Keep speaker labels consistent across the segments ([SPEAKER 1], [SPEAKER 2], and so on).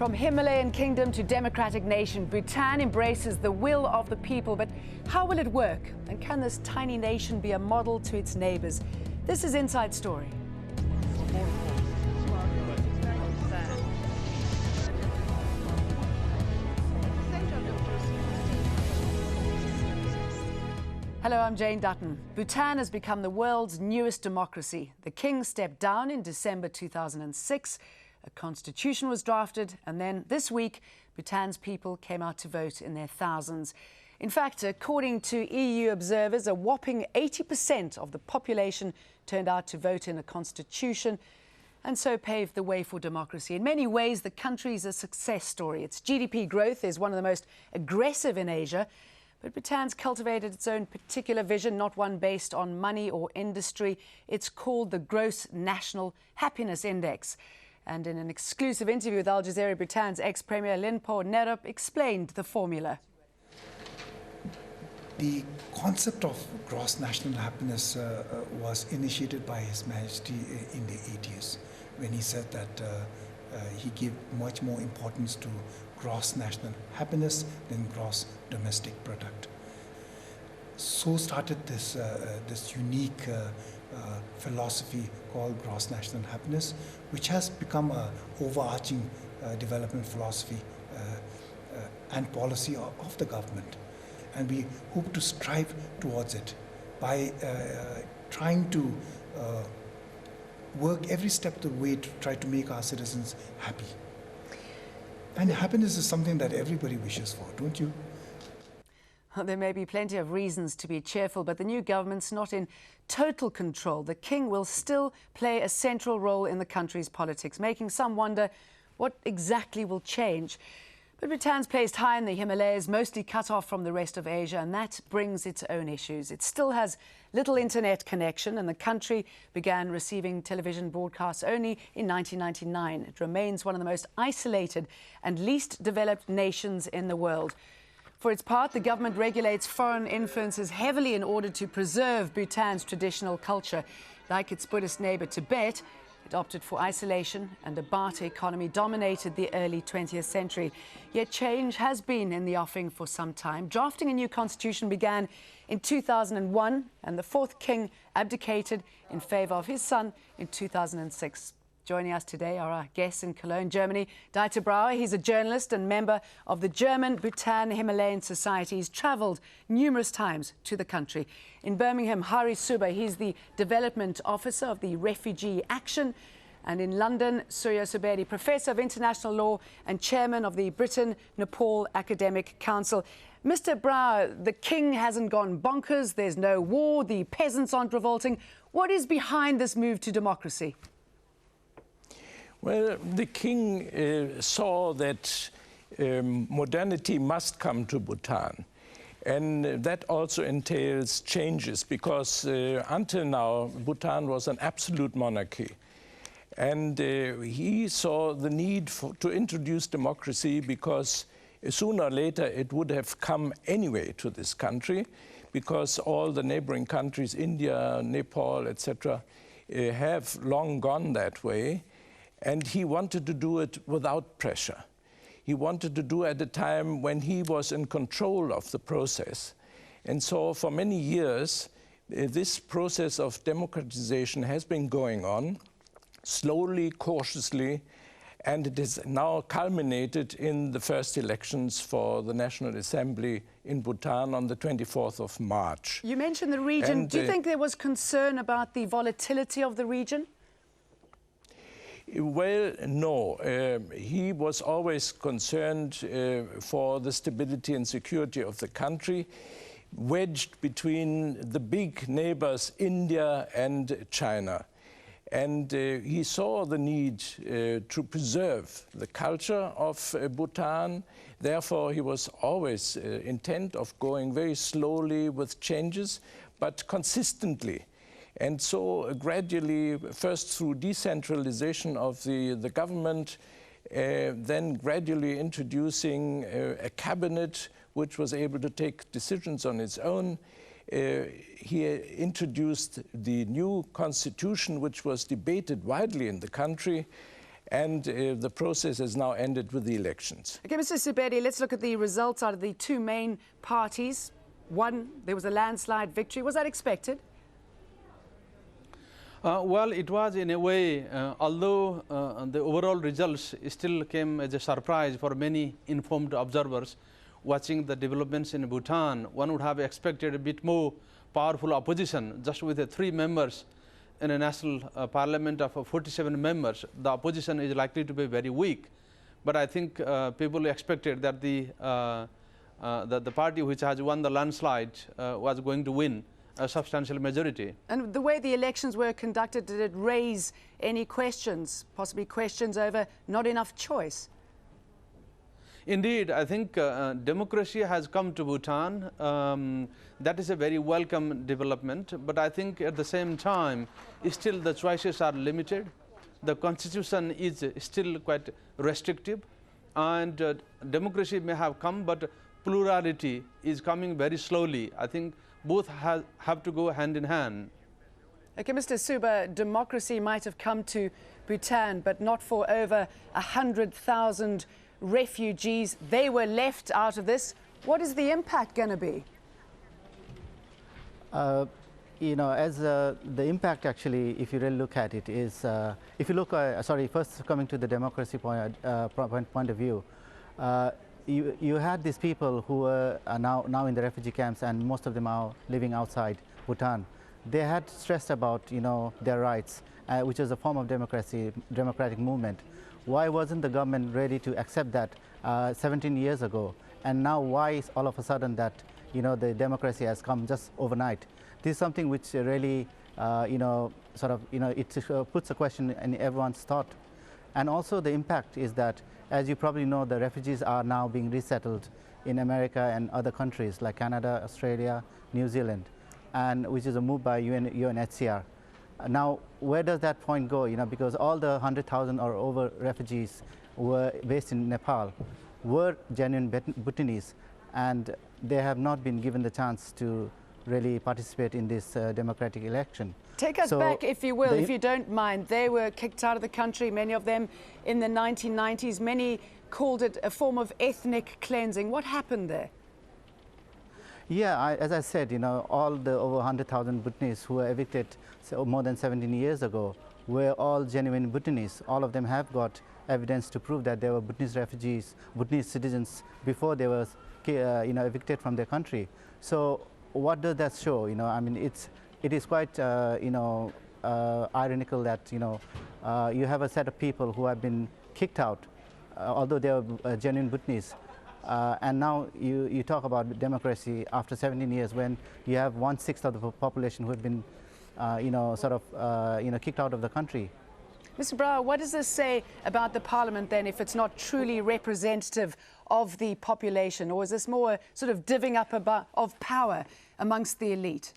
[SPEAKER 1] From Himalayan kingdom to democratic nation, Bhutan embraces the will of the people. But how will it work? And can this tiny nation be a model to its neighbors? This is Inside Story. Hello, I'm Jane Dutton. Bhutan has become the world's newest democracy. The king stepped down in December 2006. A constitution was drafted, and then this week, Bhutan's people came out to vote in their thousands. In fact, according to EU observers, a whopping 80% of the population turned out to vote in a constitution and so paved the way for democracy. In many ways, the country is a success story. Its GDP growth is one of the most aggressive in Asia, but Bhutan's cultivated its own particular vision, not one based on money or industry. It's called the Gross National Happiness Index. And in an exclusive interview with Al Jazeera, Bhutan's ex-premier Linpo Nerup explained the formula.
[SPEAKER 2] The concept of gross national happiness was initiated by His Majesty in the 80s, when he said that he gave much more importance to gross national happiness than gross domestic product. So started this unique philosophy called gross national happiness, which has become an overarching development philosophy and policy of the government. And we hope to strive towards it by trying to work every step of the way to try to make our citizens happy. And happiness is something that everybody wishes for, don't you?
[SPEAKER 1] There may be plenty of reasons to be cheerful, but the new government's not in total control. The king will still play a central role in the country's politics, making some wonder what exactly will change. But Bhutan's placed high in the Himalayas, mostly cut off from the rest of Asia, and that brings its own issues. It still has little internet connection, and the country began receiving television broadcasts only in 1999. It remains one of the most isolated and least developed nations in the world. For its part, the government regulates foreign influences heavily in order to preserve Bhutan's traditional culture. Like its Buddhist neighbour Tibet, it opted for isolation, and a barter economy dominated the early 20th century. Yet change has been in the offing for some time. Drafting a new constitution began in 2001, and the fourth king abdicated in favour of his son in 2006. Joining us today are our guests in Cologne, Germany, Dieter Brauer. He's a journalist and member of the German Bhutan Himalayan Society. He's travelled numerous times to the country. In Birmingham, Hari Suba, he's the development officer of the Refugee Action. And in London, Surya Subedi, professor of international law and chairman of the Britain-Nepal Academic Council. Mr. Brauer, the king hasn't gone bonkers. There's no war. The peasants aren't revolting. What is behind this move to democracy?
[SPEAKER 3] Well, the king saw that modernity must come to Bhutan. And that also entails changes, because until now, Bhutan was an absolute monarchy. And he saw the need to introduce democracy, because sooner or later it would have come anyway to this country, because all the neighboring countries, India, Nepal, etc., have long gone that way. And he wanted to do it without pressure. He wanted to do it at a time when he was in control of the process. And so for many years, this process of democratization has been going on, slowly, cautiously, and it is now culminated in the first elections for the National Assembly in Bhutan on the 24th of March.
[SPEAKER 1] You mentioned the region.
[SPEAKER 3] And,
[SPEAKER 1] do you think there was concern about the volatility of the region?
[SPEAKER 3] Well, no. He was always concerned for the stability and security of the country, wedged between the big neighbors, India and China. And he saw the need to preserve the culture of Bhutan. Therefore, he was always intent of going very slowly with changes, but consistently. And so gradually, first through decentralization of the government, then gradually introducing a cabinet which was able to take decisions on its own. He introduced the new constitution, which was debated widely in the country. and the process has now ended with the elections.
[SPEAKER 1] Okay, Mr. Subedi, let's look at the results out of the two main parties. One, there was a landslide victory. Was that expected?
[SPEAKER 4] Well, it was in a way, although the overall results still came as a surprise for many informed observers watching the developments in Bhutan. One would have expected a bit more powerful opposition. Just with the 3 members in a national parliament of 47 members, the opposition is likely to be very weak. But I think people expected that the party which has won the landslide was going to win a substantial majority.
[SPEAKER 1] And the way the elections were conducted, did it raise any questions, possibly questions over not enough choice?
[SPEAKER 4] Indeed, I think democracy has come to Bhutan. That is a very welcome development. But I think at the same time, still the choices are limited. The constitution is still quite restrictive. And democracy may have come, but plurality is coming very slowly. I think both have to go hand in hand.
[SPEAKER 1] Okay, Mr. Suba, democracy might have come to Bhutan, but not for over 100,000 refugees. They were left out of this. What is the impact going to be?
[SPEAKER 5] You know, as the impact actually, if you really look at it, is if you look, first coming to the democracy point of view, you had these people who are now in the refugee camps, and most of them are living outside Bhutan. They had stressed about, you know, their rights, which is a form of democratic movement. Why wasn't the government ready to accept that 17 years ago? And now why is all of a sudden that, you know, the democracy has come just overnight? This is something which really, you know, it puts a question in everyone's thought. And also the impact is that, as you probably know, the refugees are now being resettled in America and other countries like Canada, Australia, New Zealand, and which is a move by UNHCR. Now, where does that point go? You know, because all the 100,000 or over refugees were based in Nepal were genuine Bhutanese, and they have not been given the chance to really participate in this democratic election.
[SPEAKER 1] Take us back, if you will, if you don't mind. They were kicked out of the country, many of them in the 1990s. Many called it a form of ethnic cleansing. What happened there?
[SPEAKER 5] Yeah, as I said, you know, all the over 100,000 Bhutanese who were evicted more than 17 years ago were all genuine Bhutanese. All of them have got evidence to prove that they were Bhutanese refugees, Bhutanese citizens before they were, you know, evicted from their country. So what does that show? You know, I mean, it is quite, you know, ironical that, you know, you have a set of people who have been kicked out, although they are genuine Bhutanese. And now you talk about democracy after 17 years, when you have 1/6 of the population who have been, you know, you know, kicked out of the country.
[SPEAKER 1] Mr. Brower, what does this say about the parliament then, if it's not truly representative of the population, or is this more sort of divvying up of power amongst the elite?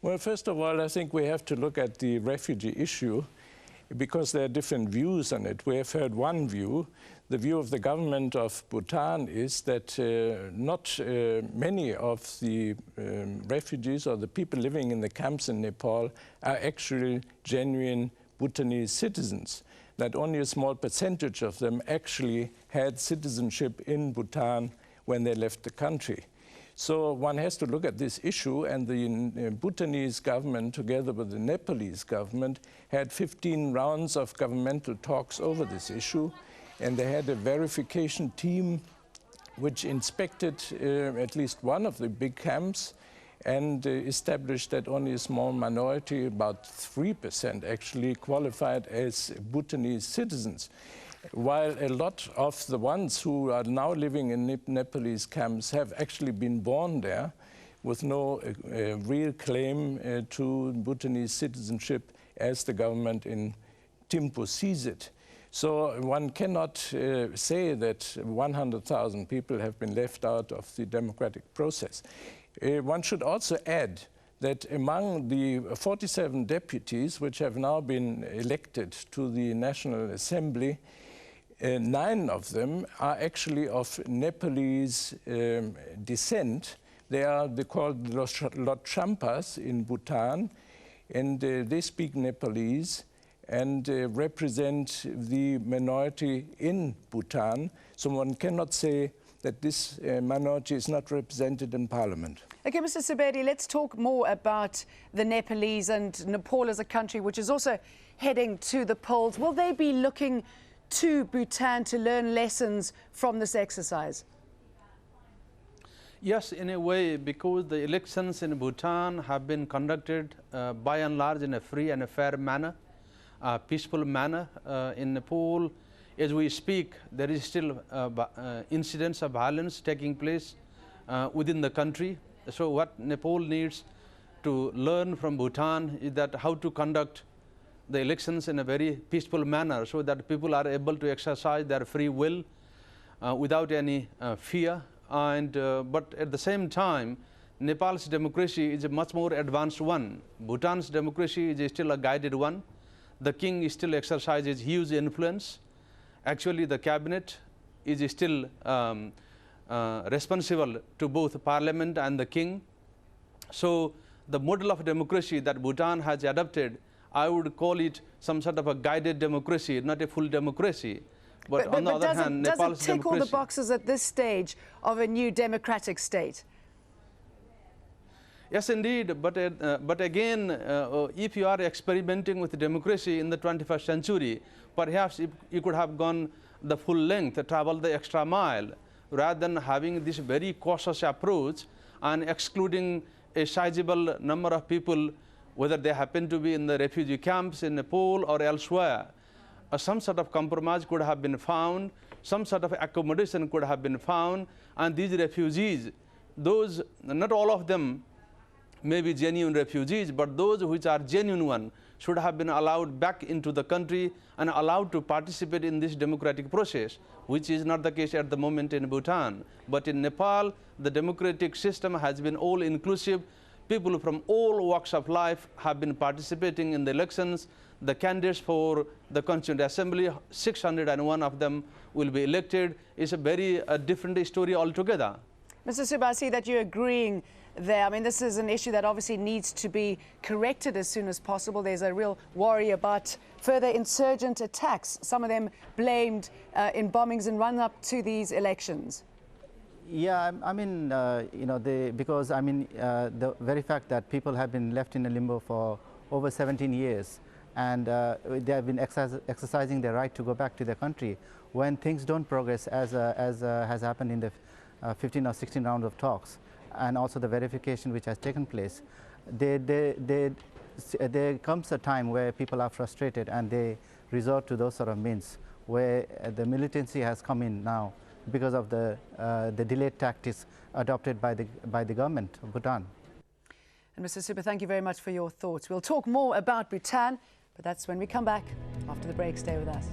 [SPEAKER 3] Well, first of all, I think we have to look at the refugee issue, because there are different views on it. We have heard one view. The view of the government of Bhutan is that not many of the refugees or the people living in the camps in Nepal are actually genuine Bhutanese citizens, that only a small percentage of them actually had citizenship in Bhutan when they left the country. So one has to look at this issue, and the Bhutanese government, together with the Nepalese government, had 15 rounds of governmental talks over this issue, and they had a verification team which inspected at least one of the big camps and established that only a small minority, about 3% actually, qualified as Bhutanese citizens, while a lot of the ones who are now living in Nepalese camps have actually been born there with no real claim to Bhutanese citizenship as the government in Thimphu sees it. So one cannot say that 100,000 people have been left out of the democratic process. One should also add that among the 47 deputies which have now been elected to the National Assembly, 9 of them are actually of Nepalese descent. They are called Lhotshampas in Bhutan, and they speak Nepalese. and represent the minority in Bhutan. So one cannot say that this minority is not represented in parliament.
[SPEAKER 1] Okay, Mr. Subedi, let's talk more about the Nepalese and Nepal as a country which is also heading to the polls. Will they be looking to Bhutan to learn lessons from this exercise?
[SPEAKER 4] Yes, in a way, because the elections in Bhutan have been conducted by and large in a free and a fair manner, peaceful manner. In Nepal, as we speak, there is still incidents of violence taking place within the country. So what Nepal needs to learn from Bhutan is that how to conduct the elections in a very peaceful manner so that people are able to exercise their free will without any fear. But at the same time, Nepal's democracy is a much more advanced one. Bhutan's democracy is still a guided one. The king still exercises huge influence. Actually, the cabinet is still responsible to both parliament and the king. So the model of democracy that Bhutan has adopted, I would call it some sort of a guided democracy, not a full democracy. But on the other hand, Nepal's
[SPEAKER 1] does it tick all the boxes at this stage of a new democratic state?
[SPEAKER 4] Yes, indeed. But again, if you are experimenting with democracy in the 21st century, perhaps you could have gone the full length, traveled the extra mile, rather than having this very cautious approach and excluding a sizable number of people, whether they happen to be in the refugee camps in Nepal or elsewhere. Some sort of compromise could have been found, some sort of accommodation could have been found, and these refugees, those, not all of them may be genuine refugees, but those which are genuine ones should have been allowed back into the country and allowed to participate in this democratic process, which is not the case at the moment in Bhutan. But in Nepal, the democratic system has been all-inclusive. People from all walks of life have been participating in the elections. The candidates for the Constituent Assembly, 601 of them will be elected. It's a very different story altogether.
[SPEAKER 1] Mr. Subedi, I see that you're agreeing there. I mean, this is an issue that obviously needs to be corrected as soon as possible. There's a real worry about further insurgent attacks, some of them blamed in bombings and run-up to these elections.
[SPEAKER 5] Yeah, I mean, you know, because I mean, the very fact that people have been left in a limbo for over 17 years, and they have been exercising their right to go back to their country. When things don't progress, as has happened in the 15 or 16 rounds of talks, and also the verification which has taken place, there comes a time where people are frustrated and they resort to those sort of means, where the militancy has come in now because of the delayed tactics adopted by the government of Bhutan.
[SPEAKER 1] And Mr. Subedi, thank you very much for your thoughts. We'll talk more about Bhutan, but that's when we come back after the break. Stay with us.